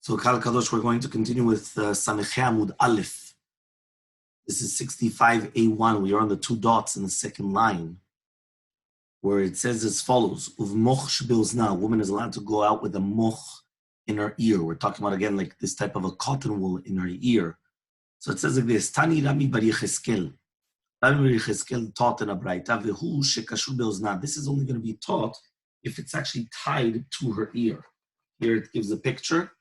So, Kal Kadosh, we're going to continue with Samechei Amud Aleph. This is 65A1. We are on the two dots in the second line, where it says as follows: Uv moch shbeozna. A woman is allowed to go out with a moch in her ear. We're talking about, again, like this type of a cotton wool in her ear. So it says like this: Tani Rami bar Yecheskel. Rami bar Yecheskel taught in a braita, Vehu shekashur beozna. This is only going to be taught if it's actually tied to her ear. Here it gives a picture.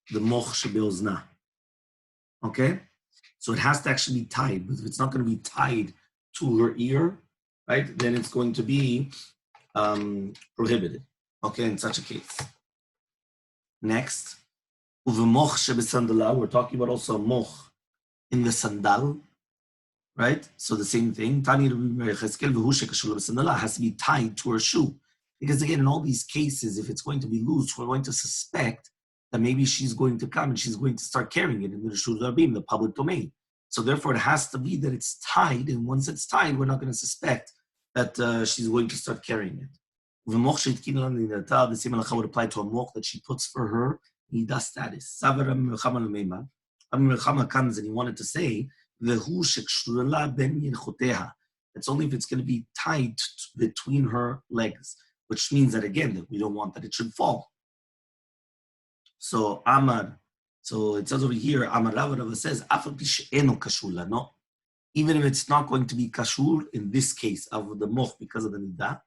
The moch shebeozna. Okay? So it has to actually be tied. Because if it's not going to be tied to her ear, right, then it's going to be prohibited. Okay, in such a case. Next, uvemoch shebesandala. We're talking about also a moch in the sandal, right? So the same thing. Tani Rabbi Yecheskel vehu shekashur besandala has to be tied to her shoe. Because again, in all these cases, if it's going to be loose, we're going to suspect that maybe she's going to come and she's going to start carrying it in the Reshut Rabim, the public domain. So therefore, it has to be that it's tied, and once it's tied, we're not going to suspect that she's going to start carrying it. The same halacha would apply to a moch that she puts for her nida status. Rabbi Melchama comes and he wanted to say, it's only if it's going to be tied between her legs, which means that, again, that we don't want that it should fall. So Amar, so it says over here, Amar Rava says, no, even if it's not going to be kashur in this case of the moch because of the nidah,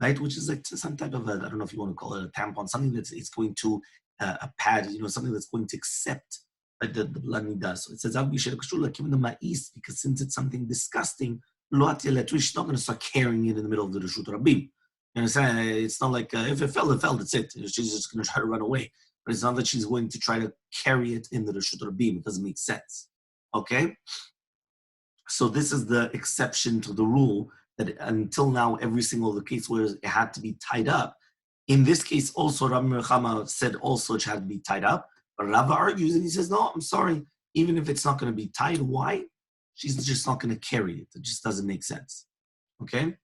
right? Which is like some type of I don't know if you want to call it a tampon, something that's it's going to a pad, something that's going to accept the blood nidah. So it says given the ma'is, because since it's something disgusting, she's not going to start carrying it in the middle of the Reshut Rabim. You understand? It's not like if it fell, that's it. She's just going to try to run away. But it's not that she's going to try to carry it in the Reshut Rabim. It doesn't make sense. Okay? So this is the exception to the rule that until now, every single case where it had to be tied up. In this case also, Rabbi Melchama said also it had to be tied up. But Rava argues and he says, no, I'm sorry. Even if it's not going to be tied, why? She's just not going to carry it. It just doesn't make sense. Okay?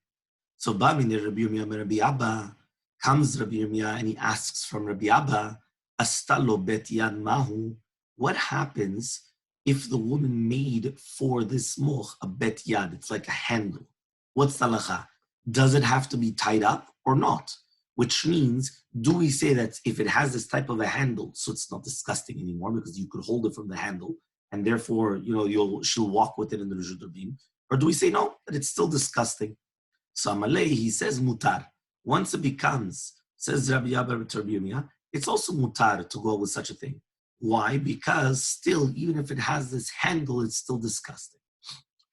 So Rabbi Yirmiyah, Rabbi Abba, comes Rabbi Yirmiyah and he asks from Rabbi Abba, Astalo bet yad mahu, what happens if the woman made for this moch a bet yad? It's like a handle. What's the halacha? Does it have to be tied up or not? Which means, do we say that if it has this type of a handle, so it's not disgusting anymore because you could hold it from the handle and therefore, she'll walk with it in the Reshut Rabim? Or do we say no, that it's still disgusting? So Amalei, he says mutar. Once it becomes, says Rabbi Abba Rabbi Yirmiyah, it's also mutar to go with such a thing. Why? Because still, even if it has this handle, it's still disgusting.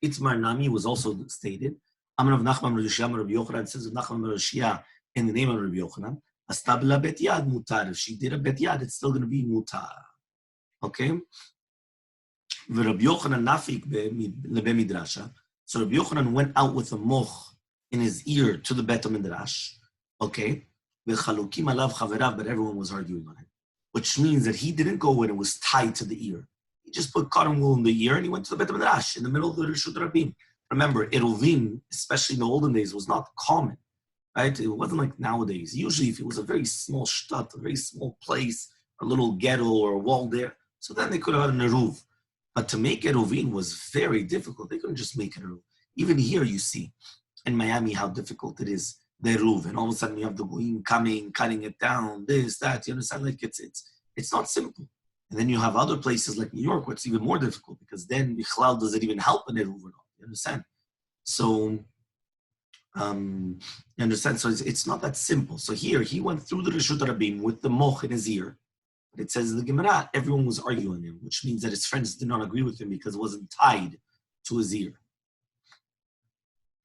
Itmar Nami was also stated. Amar of Nachman Rabbi Yochanan says of Nachman Rabbi in the name of Rabbi Yochanan, Astabla bet yad mutar. If she did a bet yad, it's still going to be mutar. Okay? Rabbi Yochanan nafik lebe midrasha. So Rabbi Yochanan went out with a moch in his ear to the Bet Midrash. Okay? But everyone was arguing on it. Which means that he didn't go when it was tied to the ear. He just put cotton wool in the ear and he went to the Bet Midrash in the middle of the Reshut Rabim. Remember, Eruvin, especially in the olden days, was not common. Right? It wasn't like nowadays. Usually if it was a very small shtat, a very small place, a little ghetto or a wall there, so then they could have had an eruv. But to make Eruvin was very difficult. They couldn't just make an eruv. Even here you see in Miami how difficult it is. The roof, and all of a sudden you have the goyim coming, cutting it down, this, that. You understand? Like it's not simple. And then you have other places like New York where it's even more difficult because then Bichlal does it even help in the roof or not? You understand? So you understand? So it's not that simple. So here he went through the Reshut Rabim with the moch in his ear. But it says in the Gemara, everyone was arguing him, which means that his friends did not agree with him because it wasn't tied to his ear.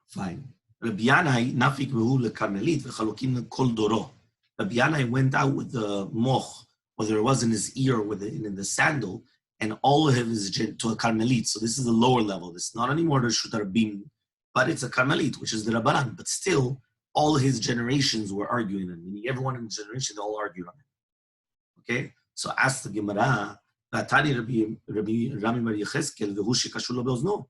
Fine. Rabbi Yanai nafik mehu lekarmelit v'chalukim lekol doro. Rabbi Yanai went out with the moch, whether it was in his ear or in the sandal, and all of his to a karmelit. So this is the lower level. This is not anymore the Reshut Rabim, but it's a karmelit, which is the Rabbanan. But still, all his generations were arguing on him. Meaning everyone in his generation, they all argued on him. Okay? So ask the Gemara, Vatani Rabbi Bar Yecheskel v'hu shekashur lo beozno.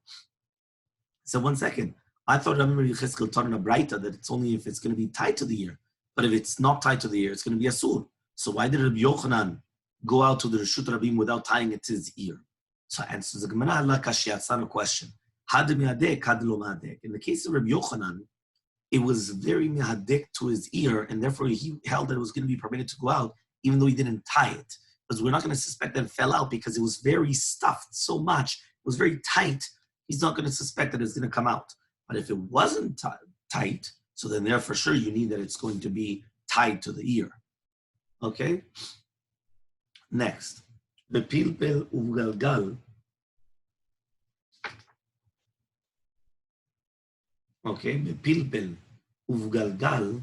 So 1 second. I thought Rabbi Yecheskel taught in a braita that it's only if it's going to be tied to the ear. But if it's not tied to the ear, it's going to be asur. So why did Rabbi Yochanan go out to the Reshut Rabim without tying it to his ear? So answers the Gemara, la kashya, it's not a question. Had mihadek, had lo mihadek. In the case of Rabbi Yochanan, it was very mihadek to his ear, and therefore he held that it was going to be permitted to go out, even though he didn't tie it. Because we're not going to suspect that it fell out because it was very stuffed so much, it was very tight, he's not going to suspect that it's going to come out. But if it wasn't tight, so then there for sure you need that it's going to be tied to the ear. Okay? Next. Bepilpel uvgalgal. Okay, bepilpel uvgalgal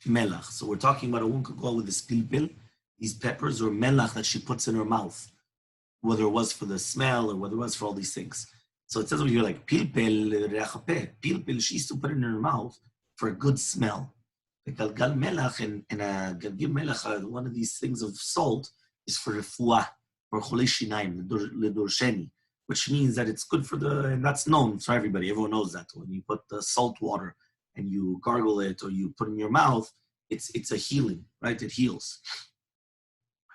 melach. So we're talking about a woman could go with this pilpel, these peppers or melach that she puts in her mouth, whether it was for the smell or whether it was for all these things. So it says over here like pilpel rechape. Pilpel, she used to put it in her mouth for a good smell. Galgal melach and a galgil melach, one of these things of salt is for refuah or cholei shinaim, ledorsheni, which means that it's good for and that's known for everybody. Everyone knows that when you put the salt water and you gargle it or you put it in your mouth, it's a healing, right? It heals.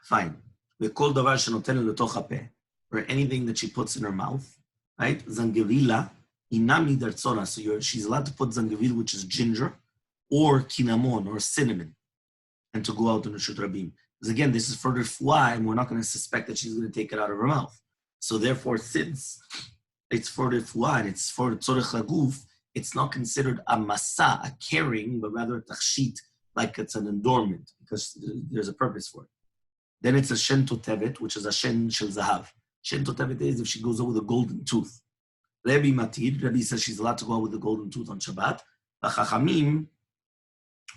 Fine. V'kol davar shenoten letoch hapeh, or anything that she puts in her mouth, right? Zangevila inami dartzona. So she's allowed to put zangevil, which is ginger, or kinamon, or cinnamon, and to go out in the Reshut Rabim. Because again, this is for refuah, and we're not going to suspect that she's going to take it out of her mouth. So therefore, since it's for refuah and it's for tzorech haguf, it's not considered a masa, a carrying, but rather a tachshit, like it's an adornment, because there's a purpose for it. Then it's a shen totevet, which is a shen shel zahav. Shen totevet is if she goes out with a golden tooth. Rabbi Matir, Rabbi says she's allowed to go out with a golden tooth on Shabbat. The Chachamim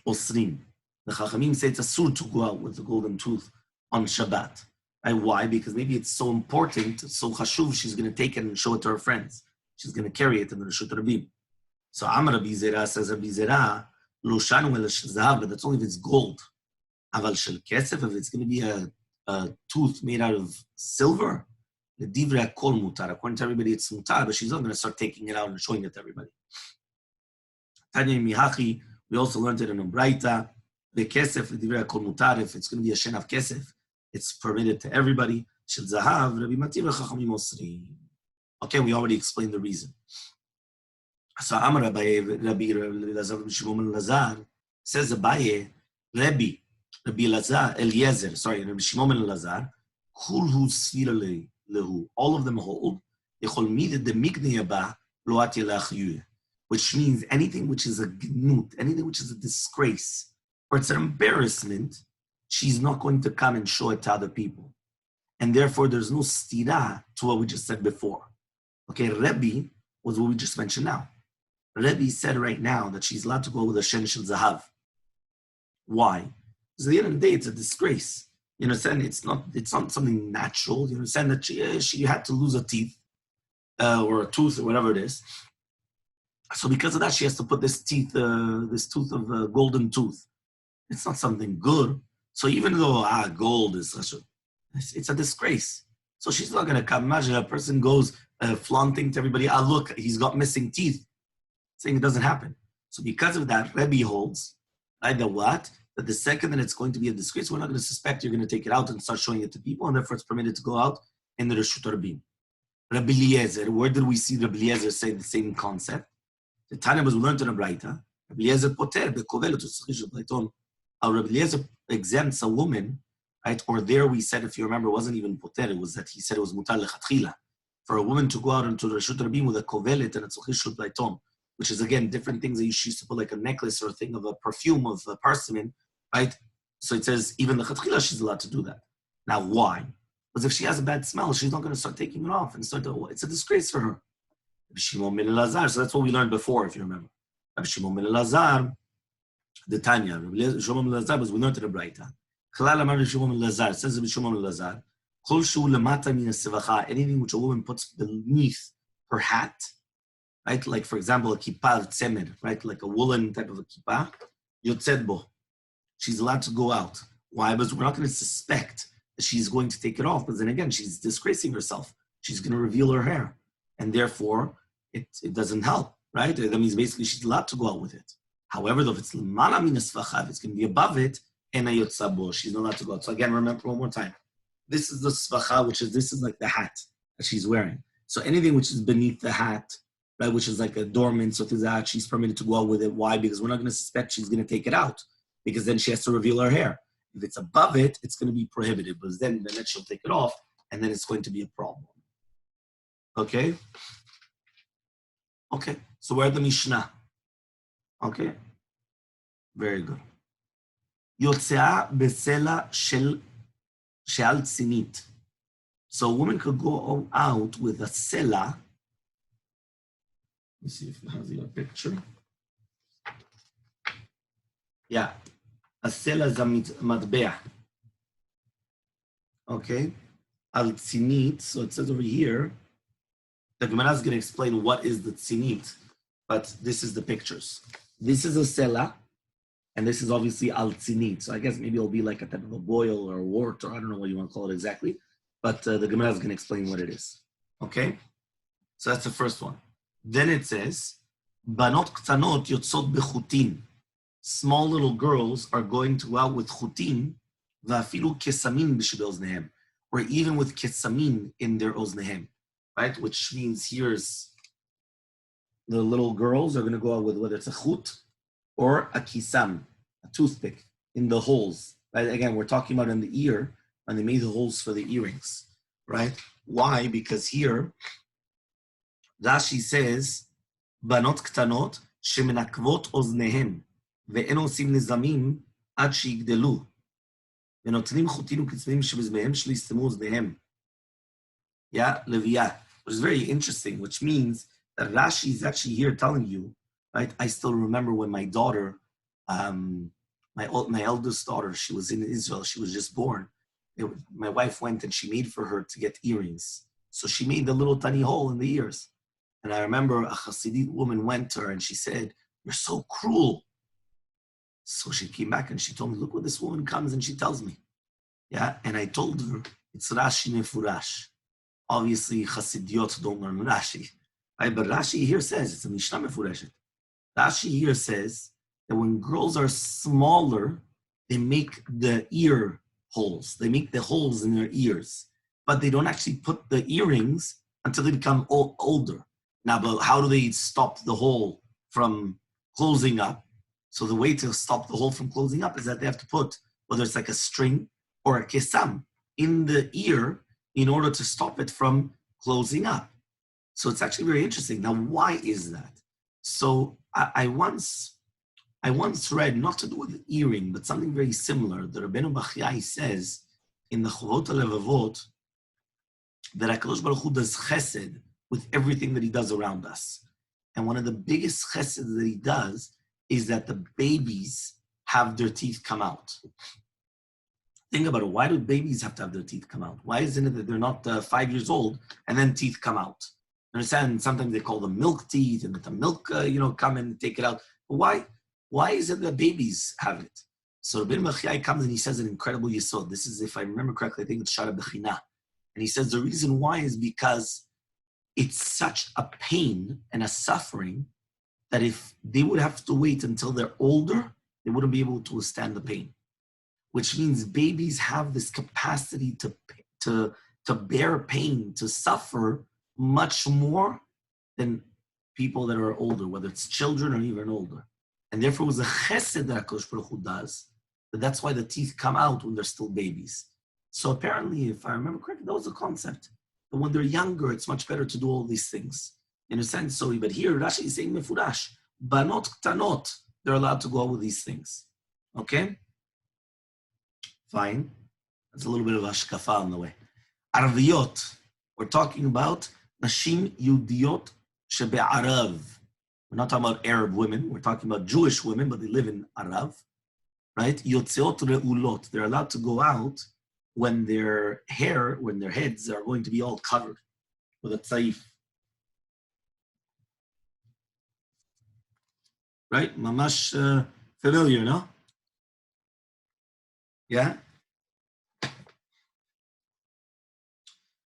osrim. The Chachamim say it's asur to go out with the golden tooth on Shabbat. And why? Because maybe it's so important, so chashuv, she's going to take it and show it to her friends. She's going to carry it in the Reshut Rabim. So Amar Rabbi Zera says, Rabbi Zera, lo shanu el zahav, but that's only if it's gold. Aval shel kesef, if it's going to be a tooth made out of silver, the divrei kol mutar. According to everybody, it's mutar, but she's not going to start taking it out and showing it to everybody. Tanya Mihachi, we also learned it in a Braita. The kesef, the divrei kol mutar, if it's going to be a shen of kesef, it's permitted to everybody. Shel zahav, Rabbi Matir v'chachamim osri. Okay, we already explained the reason. So Amar Rabbi Shimon Lazar says Abaye, Rabbi Eliezer, Rabbi Shimon Lazar, kulhu sfira lehu. All of them hold, which means anything which is a gnut, anything which is a disgrace, or it's an embarrassment, she's not going to come and show it to other people. And therefore, there's no stira to what we just said before. Okay, Rebbe was what we just mentioned now. Rebbe said right now that she's allowed to go with a shen shel zahav. Why? Because at the end of the day, it's a disgrace. You understand? It's not something natural. You understand that she had to lose a teeth or a tooth or whatever it is. So because of that, she has to put this tooth of golden tooth. It's not something good. So even though gold is it's a disgrace. So she's not going to come. Imagine a person goes flaunting to everybody, look, he's got missing teeth, saying it doesn't happen. So because of that, Rebbe holds either what? That the second that it's going to be a disgrace, we're not going to suspect you're going to take it out and start showing it to people, and therefore it's permitted to go out in the Reshut Rabim. Rabbi Eliezer, where did we see Rabbi Eliezer say the same concept? The Tanya was learned in a Braita. Rabbi Eliezer poter bekovel to Blaiton. Rabbi Eliezer exempts a woman, right? Or there we said, if you remember, it wasn't even poter, it was that he said it was mutar lechatchila. For a woman to go out into the Reshut Rabim with a kovelet and a tzachishut Blaiton, which is again different things that you used to put like a necklace or a thing of a perfume of a persimmon, right? So it says even the lechatchila she's allowed to do that. Now why? Because if she has a bad smell, she's not going to start taking it off and it's a disgrace for her. Rabbi Shimon ben Elazar, so that's what we learned before, if you remember. Rabbi Shimon ben Elazar, the Tanya, Rabbi Shimon ben Elazar, was we learned in the Braita. Chalal Amar Rabbi Shimon ben Elazar, says Rabbi Shimon ben Elazar, Kol shu lemata min hasevacha, anything which a woman puts beneath her hat, right? Like for example, a kippah tzemer, right? Like a woolen type of a kippah, yotzed bo. She's allowed to go out. Why? Because we're not going to suspect that she's going to take it off, because then again, she's disgracing herself. She's going to reveal her hair. And therefore, it doesn't help, right? That means basically she's allowed to go out with it. However, though, if it's lemala min hasvacha, if it's going to be above it, ena yotza bo. She's not allowed to go out. So again, remember one more time. This is the svacha, this is like the hat that she's wearing. So anything which is beneath the hat, right, which is like adornment, so through that, she's permitted to go out with it. Why? Because we're not going to suspect she's going to take it out, because then she has to reveal her hair. If it's above it, it's going to be prohibited, but then she'll take it off, and then it's going to be a problem. Okay? Okay, so we're at the Mishnah. Okay? Very good. Yotzea besela she'al tzinit. So a woman could go out with a sela. Let me see if it has your picture. Yeah, a sela matbea. Okay, al tzinit. So it says over here. The Gemara is going to explain what is the tzinit, but this is the pictures. This is a sela, and this is obviously al tzinit. So I guess maybe it'll be like a type of a boil or a wart, or I don't know what you want to call it exactly. But the Gemara is going to explain what it is. Okay? So that's the first one. Then it says, Banot ktanot yotzot bechutin. Small little girls are going to go out with chutin, va'afilu kesamin b'shebe oznehem, or even with kesamin in their oznehem, right? Which means here's the little girls are going to go out with whether it's a chut or a kisam, a toothpick, in the holes. Right? Again, we're talking about in the ear, and they made the holes for the earrings, right? Why? Because here, Rashi says, Banot ktanot shemenakvot oznehem ve'en osim nizamim ad sheyigdelu ve'notnim chutin u'kitzvim shebezmehem shliistemu oznehem. Yeah, Leviah, which is very interesting, which means that Rashi is actually here telling you, right? I still remember when my daughter, my eldest daughter, she was in Israel, she was just born. My wife went and she made for her to get earrings. So she made a little tiny hole in the ears. And I remember a Hasidit woman went to her and she said, "You're so cruel." So she came back and she told me, "Look what this woman comes and she tells me." Yeah, and I told her, it's Rashi Mefurash. Obviously, Hasidiot don't learn Rashi. Right? But Rashi here says, it's a Mishnah Mefurashet. Rashi here says that when girls are smaller, they make the ear holes. They make the holes in their ears, but they don't actually put the earrings until they become older. Now, but how do they stop the hole from closing up? So the way to stop the hole from closing up is that they have to put, whether it's like a string or a kesam, in the ear in order to stop it from closing up. So it's actually very interesting. Now, why is that? So I once read, not to do with the earring, but something very similar. The Rabbeinu Bachiyai says in the Chovot HaLevavot that HaKadosh Baruch Hu does chesed with everything that he does around us. And one of the biggest chesed that he does is that the babies have their teeth come out. Think about it. Why do babies have to have their teeth come out? Why isn't it that they're not 5 years old and then teeth come out? Understand? Sometimes they call them milk teeth, and let the milk, come and take it out. But why is it that babies have it? So Rabbi Machiyai comes and he says an incredible yesod. This is, if I remember correctly, I think it's Shara Bechina. And he says the reason why is because it's such a pain and a suffering that if they would have to wait until they're older, they wouldn't be able to withstand the pain. Which means babies have this capacity to bear pain, to suffer much more than people that are older, whether it's children or even older. And therefore, it was a chesed that HaKadosh Baruch Hu does, but that's why the teeth come out when they're still babies. So apparently, if I remember correctly, that was the concept. But when they're younger, it's much better to do all these things. In a sense, so, but here, Rashi is saying mefurash, banot ktanot, they're allowed to go out with these things. Okay? Fine. That's a little bit of hashkafa on the way. Arviyot, we're talking about Nashim Yudiyot Shebe'arav. We're not talking about Arab women. We're talking about Jewish women, but they live in Arav, right? Yotzeot Re'ulot. They're allowed to go out when their hair, when their heads are going to be all covered with a tzaif. Right? Mamash familiar, no? Yeah?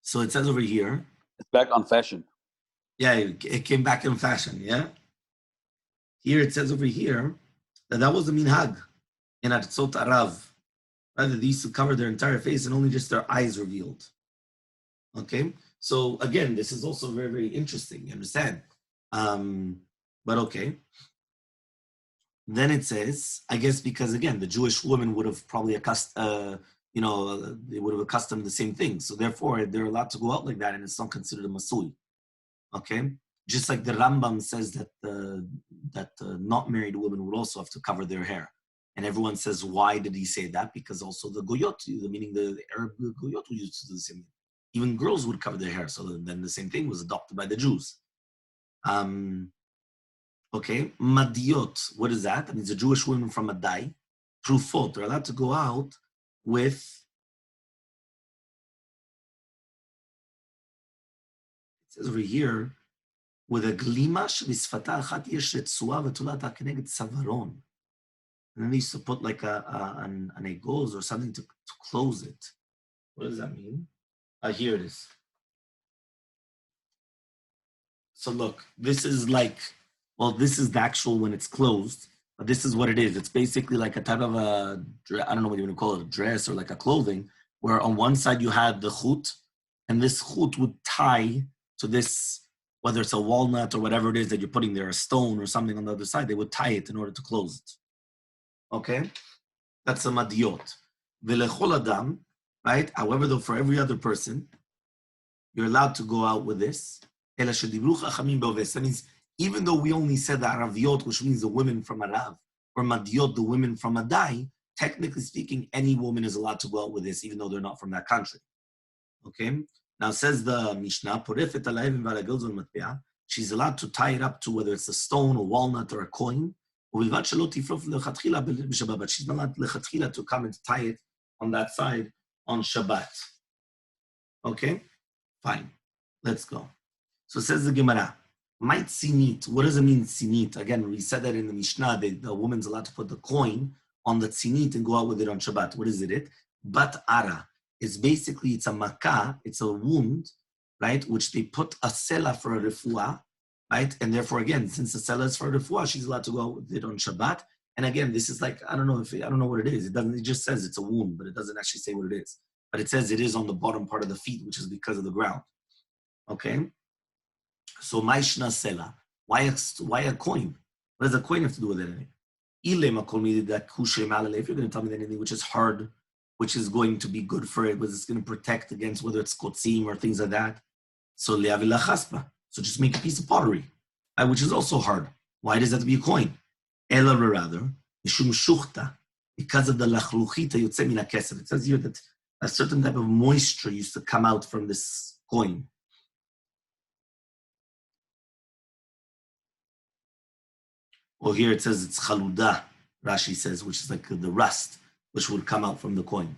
So it says over here. It's back on fashion. Yeah, it came back in fashion, yeah? Here it says over here that was the minhag in Artzot Arav. Rather, they used to cover their entire face and only just their eyes revealed. Okay? So again, this is also very, very interesting. You understand? But okay. Then it says, I guess because again, the Jewish woman would have probably they would have accustomed the same thing. So therefore, they're allowed to go out like that, and it's not considered a masui. Okay, just like the Rambam says that not married women would also have to cover their hair, and everyone says, why did he say that? Because also the goyot, meaning the Arab goyot, who used to do the same thing. Even girls would cover their hair, so then the same thing was adopted by the Jews. Okay, Madiot, what is that? That means a Jewish woman from Madai. Trufot, they're allowed to go out with, it says over here, with a glima shebisfata achat yesh retzua v'tulata keneged savaron. And then they used to put like an egoz or something to close it. What does that mean? Here it is. So look, this is like, well, this is the actual when it's closed, but this is what it is. It's basically like a type of a, I don't know what you want to call it, a dress or like a clothing, where on one side you had the chut, and this chut would tie to this, whether it's a walnut or whatever it is that you're putting there, a stone or something on the other side, they would tie it in order to close it. Okay? That's a madiot. V'lechol adam, right? However, though, for every other person, you're allowed to go out with this. That means even though we only said the Araviot, which means the women from Arav, or Madiot, the women from Madai, technically speaking, any woman is allowed to go out with this, even though they're not from that country. Okay? Now says the Mishnah, she's allowed to tie it up to whether it's a stone, a walnut, or a coin. But she's not allowed to come and tie it on that side on Shabbat. Okay? Fine. Let's go. So says the Gemara, might sinit. What does it mean, sinit? Again, we said that in the Mishnah, the woman's allowed to put the coin on the sinit and go out with it on Shabbat. What is it? Bat ara. It's basically, it's a makkah, it's a wound, right? Which they put a sela for a refuah, right? And therefore, again, since the sela is for a refuah, she's allowed to go out with it on Shabbat. And again, this is like, I don't know what it is. It just says it's a wound, but it doesn't actually say what it is. But it says it is on the bottom part of the feet, which is because of the ground. Okay? So Maishna Sela. Why a coin? What does a coin have to do with anything? If you're going to tell me that anything which is hard, which is going to be good for it, but it's going to protect against whether it's kotzim or things like that. So le'avila chaspa. So just make a piece of pottery, which is also hard. Why does that have to be a coin? Ela rather, mishum shuchta, because of the lachluchita yotze min hakesef. It says here that a certain type of moisture used to come out from this coin. Well, here it says it's chaluda, Rashi says, which is like the rust, which would come out from the coin.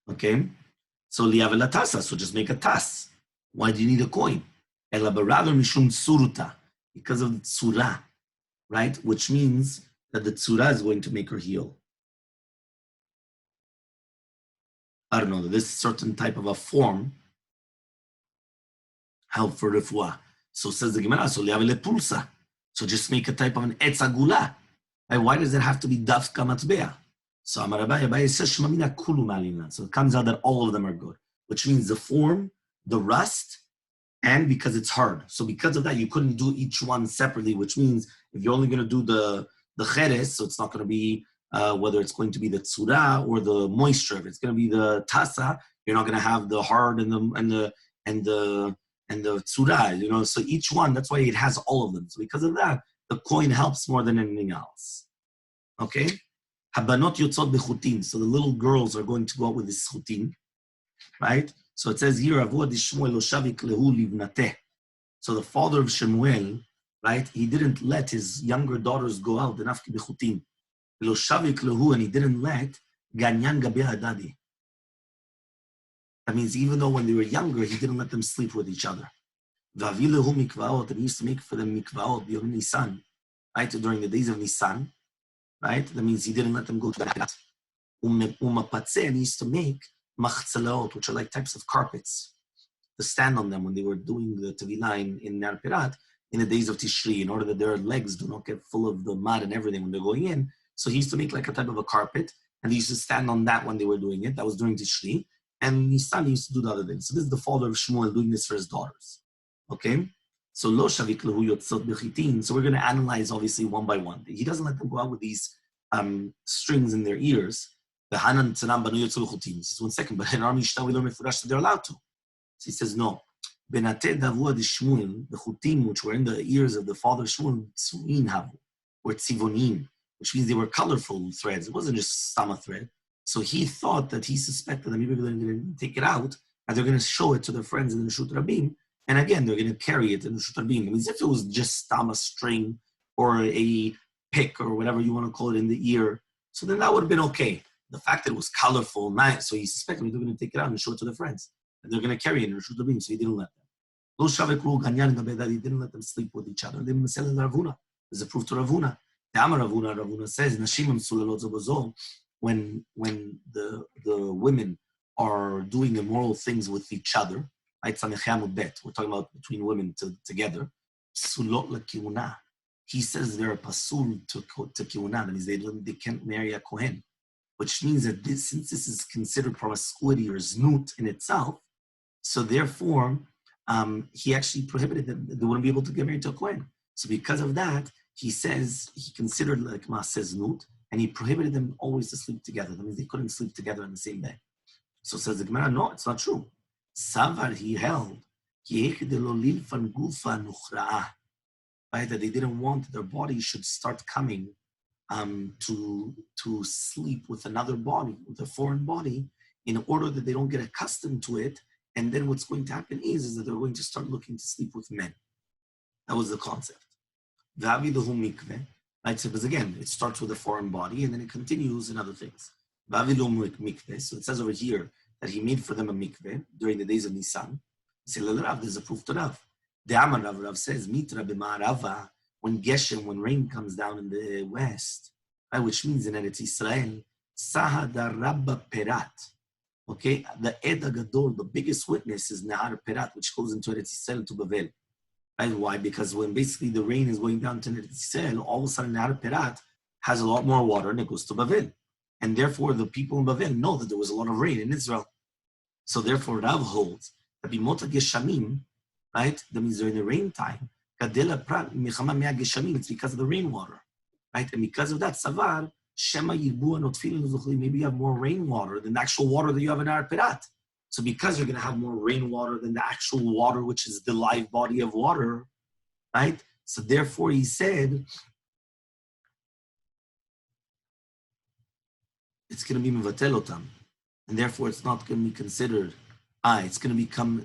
Okay? So liavela tasa, so just make a tas. Why do you need a coin? Ela rather mishum suruta, because of the tsura, right? Which means that the tsura is going to make her heal. I don't know, this certain type of a form help for refuah. So says the Gemara, so liavele pulsa. So just make a type of an etzagula. And why does it have to be dafka matbea? So Amarabai says shmamina kulu malina. So it comes out that all of them are good, which means the form, the rust, and because it's hard. So because of that, you couldn't do each one separately, which means if you're only going to do the cheres, so it's not going to be whether it's going to be the tsura or the moisture. If it's going to be the tasa, you're not going to have the hard and the tsura, so each one, that's why it has all of them. So because of that, the coin helps more than anything else. Okay? Habanot yotzot bechutin. So the little girls are going to go out with this chutin, right? So it says here, Avu Shmuel Oshavik lehu livnateh. So the father of Shemuel, right, he didn't let his younger daughters go out, denafki bechutin. Oshavik lehu, and he didn't let ganyan gabe hadadi. That means even though when they were younger, he didn't let them sleep with each other. And he used to make for them mikvaot b'yom Nisan, right? During the days of Nisan, right? That means he didn't let them go to that. And he used to make machzalaot, which are like types of carpets, to stand on them when they were doing the tevilah in Ner Pirat in the days of Tishri, in order that their legs do not get full of the mud and everything when they're going in. So he used to make like a type of a carpet, and they used to stand on that when they were doing it. That was during Tishri. And Nisan used to do the other thing. So this is the father of Shmuel doing this for his daughters. Okay? So lo shavik lehu yotzot bechitin. So we're going to analyze obviously one by one. He doesn't let them go out with these strings in their ears. The Hanan Tsanam Banu Yotzot bechutin. This is 1 second, but in our Mishnah we learn mefurash that they're allowed to. So he says no. Benate davua de Shmuel, the chutim which were in the ears of the father of Shmuel, tzuin havu, were tzivonim, which means they were colorful threads. It wasn't just stama thread. So he thought that he suspected that maybe they're going to take it out and they're going to show it to their friends in the Reshut Rabim. And again, they're going to carry it in the Reshut Rabim. It means if it was just stama string or a pick or whatever you want to call it in the ear, so then that would have been okay. The fact that it was colorful, nice, so he suspected they're going to take it out and show it to their friends. And they're going to carry it in the Reshut Rabim, so he didn't let them. He didn't let them sleep with each other. There's a proof to Ravuna. Ravuna says, when the women are doing immoral things with each other, right? We're talking about between women together. He says they're a pasul to kiuna. That means they can't marry a kohen, which means that since this is considered promiscuity or znut in itself, so therefore he actually prohibited them. They wouldn't be able to get married to a kohen. So because of that, he says he considered like maaseh znut. And he prohibited them always to sleep together. That means they couldn't sleep together on the same day. So says the Gemara, no, it's not true. Savar, he held, right, that they didn't want their body should start coming to sleep with another body, with a foreign body, in order that they don't get accustomed to it. And then what's going to happen is that they're going to start looking to sleep with men. That was the concept. Right, so because again, it starts with a foreign body and then it continues in other things. So it says over here that he made for them a mikveh during the days of Nisan. There's a proof to Rav. The Amar Rav says, Mitra b'ma'arava, when rain comes down in the west, right, which means in Eretz Israel, Sahada Rabba Perat. Okay, the Eda Gadol, the biggest witness is Nahar Perat, which goes into Eretz Israel to Bavel. Right? Why? Because when basically the rain is going down to Israel, all of a sudden Nahar Perat has a lot more water and it goes to Bavel. And therefore the people in Bavel know that there was a lot of rain in Israel. So therefore Rav holds that Bimota Geshamim, right? That means during the rain time, Kadela Prat Mechama Mea Geshamim, it's because of the rainwater. Right? And because of that, Savar, Shema Yirbu and Otfilin, maybe you have more rainwater than the actual water that you have in Nahar Perat. So because you're going to have more rainwater than the actual water, which is the live body of water, right? So therefore he said, it's going to be mevatelotam. And therefore it's not going to be considered, it's going to become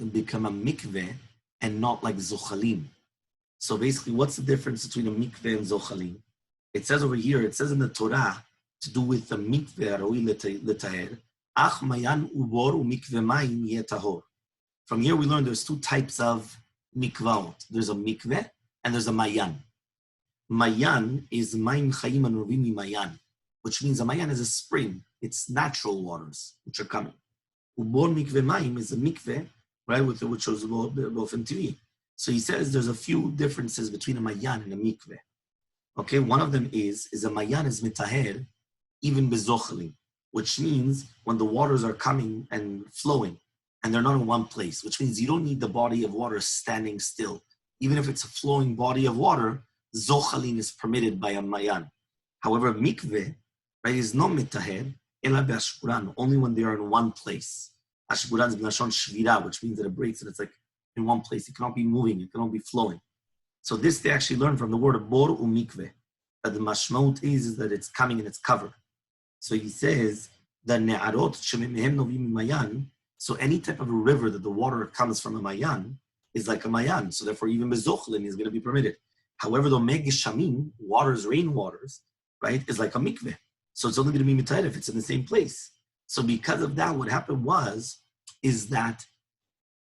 a mikveh and not like zochalim. So basically what's the difference between a mikveh and zochalim? It says over here, it says in the Torah, to do with the mikveh, aroi letaher, from here we learn there's two types of mikvaot. There's a mikveh and there's a mayan. Mayan is mayim chayim anurvim mayan, which means a mayan is a spring. It's natural waters which are coming. Ubor mikveh mayim is a mikveh, right, with which is bofen tv. So he says there's a few differences between a mayan and a mikveh. Okay, one of them is a mayan is mitaher, even bezochalim, which means when the waters are coming and flowing, and they're not in one place, which means you don't need the body of water standing still. Even if it's a flowing body of water, zochalin is permitted by a mayan. However, mikveh, right, is not mitaher, ela be'ashkuran, only when they are in one place. Ashkuran is b'lashon shvira, which means that it breaks and it's like in one place. It cannot be moving, it cannot be flowing. So this they actually learn from the word of bor umikveh, that the mashmaut is that it's coming and it's covered. So he says that ne'arot shemehem novim mayan. So any type of a river that the water comes from a mayan is like a mayan. So therefore, even bezochlin is going to be permitted. However, the megeshamim, waters, rainwaters, right, is like a mikveh. So it's only going to be mitayr if it's in the same place. So because of that, what happened is that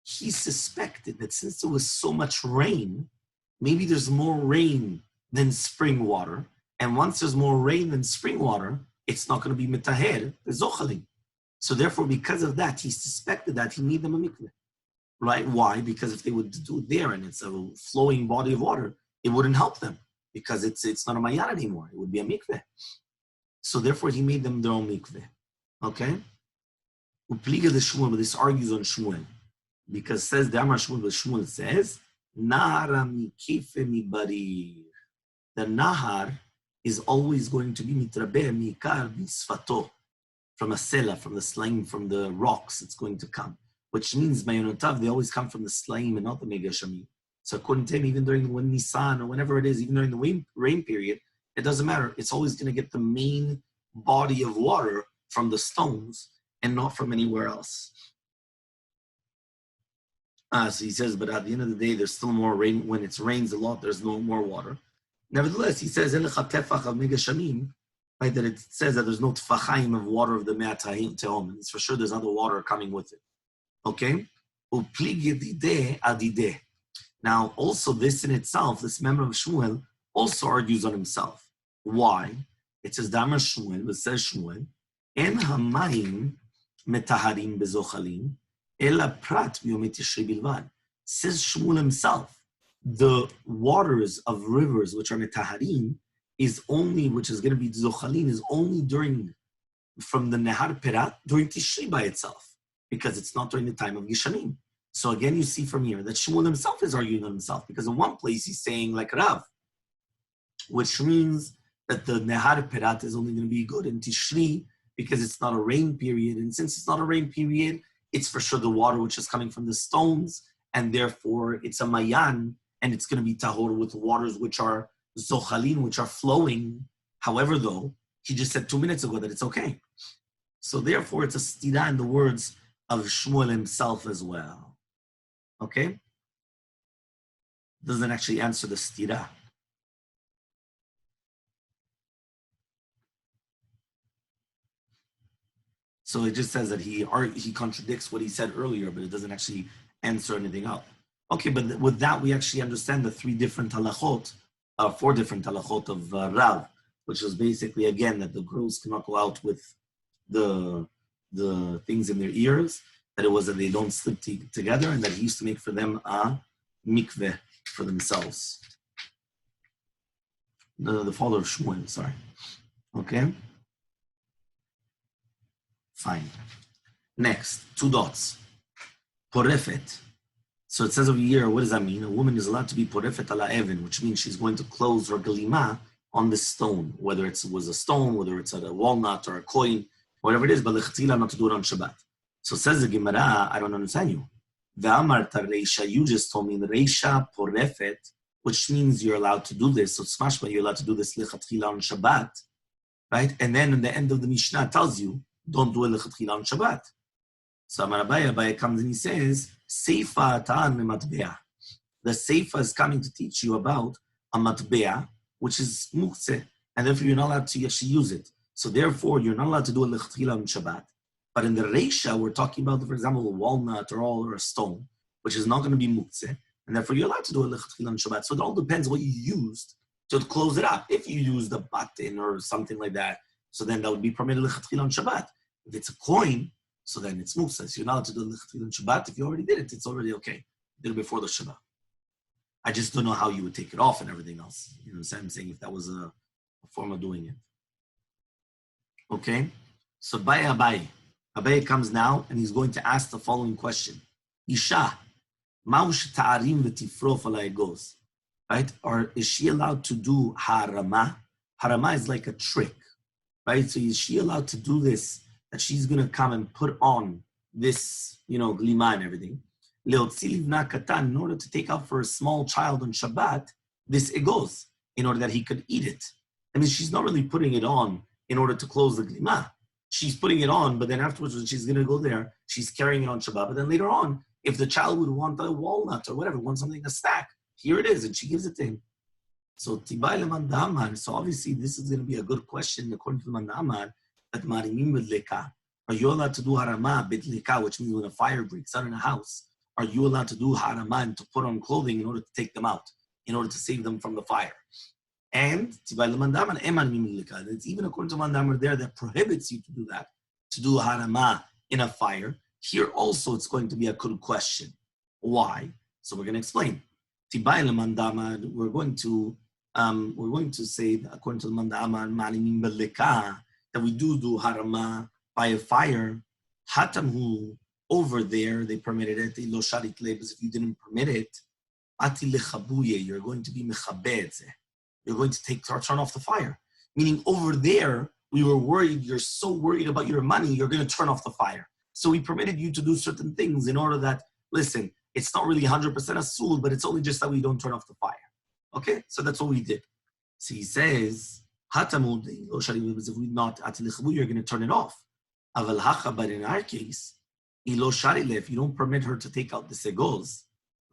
he suspected that since there was so much rain, maybe there's more rain than spring water. And once there's more rain than spring water, it's not going to be mitaher, zochalim. So therefore, because of that, he suspected that he needed them a mikveh. Right? Why? Because if they would do it there and it's a flowing body of water, it wouldn't help them because it's not a mayan anymore. It would be a mikveh. So therefore, he made them their own mikveh. Okay? Upliga the Shmuel, but this argues on Shmuel. Because says the Amar Shmuel, but Shmuel says, Nahara mikife mibari. The Nahar is always going to be mitrabe mikar bisfato. From a sela, from the slime, from the rocks, it's going to come. Which means, Mayonotav, they always come from the slime and not the Megashami. So according to him, even during the Nisan or whenever it is, even during the rain period, it doesn't matter. It's always going to get the main body of water from the stones and not from anywhere else. So he says, but at the end of the day, there's still more rain. When it rains a lot, there's no more water. Nevertheless, he says, right, that it says that there's no tfachaim of water of the Mea Tehom. It's for sure there's other water coming with it. Okay? Now, also this in itself, this member of Shmuel, also argues on himself. Why? It says, Damar Shmuel, it says Shmuel, En hamayim metaharim bezochalim, ela prat biyom tishrei bilvad. Says Shmuel himself, the waters of rivers which are metaharim is only, which is going to be zochalin, is only from the Nehar Perat during Tishrei by itself, because it's not during the time of Gishamim. So again, you see from here that Shmuel himself is arguing on himself, because in one place he's saying like Rav, which means that the Nehar Perat is only going to be good in Tishrei because it's not a rain period. And since it's not a rain period, it's for sure the water which is coming from the stones, and therefore it's a Mayan, and it's going to be Tahor with waters which are Zochalin, which are flowing. However, though, he just said 2 minutes ago that it's okay. So therefore, it's a stira in the words of Shmuel himself as well. Okay? Doesn't actually answer the stira. So it just says that he contradicts what he said earlier, but it doesn't actually answer anything else. Okay, but with that, we actually understand the 4 different halachot of Rav, which is basically, again, that the girls cannot go out with the things in their ears, that it was that they don't sleep together, and that he used to make for them a mikveh for themselves. The father of Shmuel, sorry. Okay? Fine. Next, 2 dots. Porefet. So it says over here, what does that mean? A woman is allowed to be porefet ala even, which means she's going to close her galima on the stone, whether it was a stone, whether it's a walnut or a coin, whatever it is, but l'chatila not to do it on Shabbat. So says the Gemara, I don't understand you. Ve'amarta reisha, you just told me the reisha porefet, which means you're allowed to do this. So smashma, you're allowed to do this l'chatila on Shabbat, right? And then in the end of the Mishnah tells you, don't do it l'chatila on Shabbat. So Amar Abaye comes and he says, Seifa ta'an matbeah. The Seifa is coming to teach you about a matbeah, which is muktzeh, and therefore you're not allowed to actually use it. So therefore, you're not allowed to do a l'chatila on Shabbat. But in the Reisha, we're talking about, for example, a walnut or a stone, which is not going to be muktzeh, and therefore you're allowed to do a l'chatila on Shabbat. So it all depends what you used to close it up. If you used a button or something like that, so then that would be permitted l'chatila on Shabbat. If it's a coin, so then it's muktzeh. So you're not allowed to do l'chatila on Shabbat. If you already did it, it's already okay. You did it before the Shabbat. I just don't know how you would take it off and everything else. You know what I'm saying? If that was a form of doing it. Okay? So Abaye comes now and he's going to ask the following question. Isha, maush ta'arim v'tifrof alay goes. Right? Or is she allowed to do harama? Harama is like a trick. Right? So is she allowed to do this, that she's going to come and put on this, glima and everything? In order to take out for a small child on Shabbat, this egos, in order that he could eat it. I mean, she's not really putting it on in order to close the glima. She's putting it on, but then afterwards, when she's going to go there, she's carrying it on Shabbat. But then later on, if the child would want a walnut or whatever, want something to stack, here it is, and she gives it to him. So Tibai leman da'amar. So obviously, this is going to be a good question according to the man da'amar, that marimim b'dleka. Are you allowed to do harama b'dleka, which means when a fire breaks out in a house? Are you allowed to do harama and to put on clothing in order to take them out, in order to save them from the fire? And it's even according to Mandamar there that prohibits you to do that, to do harama in a fire. Here also it's going to be a good question. Why? So we're going to explain. We're going to say that according to the Mandamar, that we do harama by a fire, hatamhu, over there, they permitted it, lo sharit lebes, if you didn't permit it, ati lechabuye, you're going to be mechabed, you're going to turn off the fire. Meaning over there, we were worried, you're so worried about your money, you're going to turn off the fire. So we permitted you to do certain things in order that, listen, it's not really 100% asul, but it's only just that we don't turn off the fire. Okay? So that's what we did. So he says, hatamud, if we not, you're going to turn it off. Aval hacha, but in our case, if you don't permit her to take out the segos,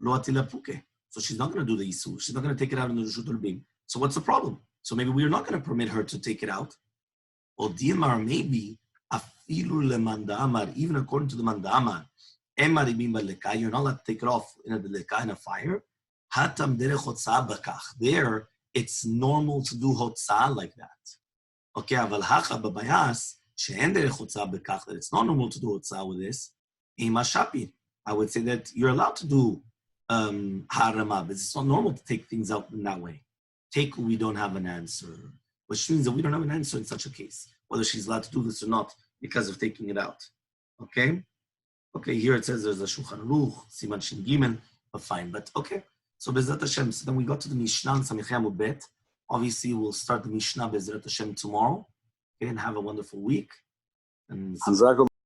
so she's not going to do the isu. She's not going to take it out in the Rishut Bim. So what's the problem? So maybe we're not going to permit her to take it out. Or Dilmar, maybe, afilu lemanda amar, even according to the manda amar, emar ibim baleka, you're not allowed to take it off in a leka, in a fire. Hatam derech hotzah bakach. There, it's normal to do hotzah like that. Okay, aval hacha babayas, she'en derech hotzah bakach, that it's not normal to do hotzah with this. Ema shapir. I would say that you're allowed to do harama, but it's not normal to take things out in that way. Take, we don't have an answer, which means that we don't have an answer in such a case, whether she's allowed to do this or not because of taking it out. Okay? Okay, here it says there's a Shulchan Aruch, Siman Shin Gimel, but fine. But okay, so Bezrat Hashem, so then we got to the Mishnah and Samichei Amud Bet. Obviously, we'll start the Mishnah Bezrat Hashem tomorrow. Okay, and have a wonderful week. And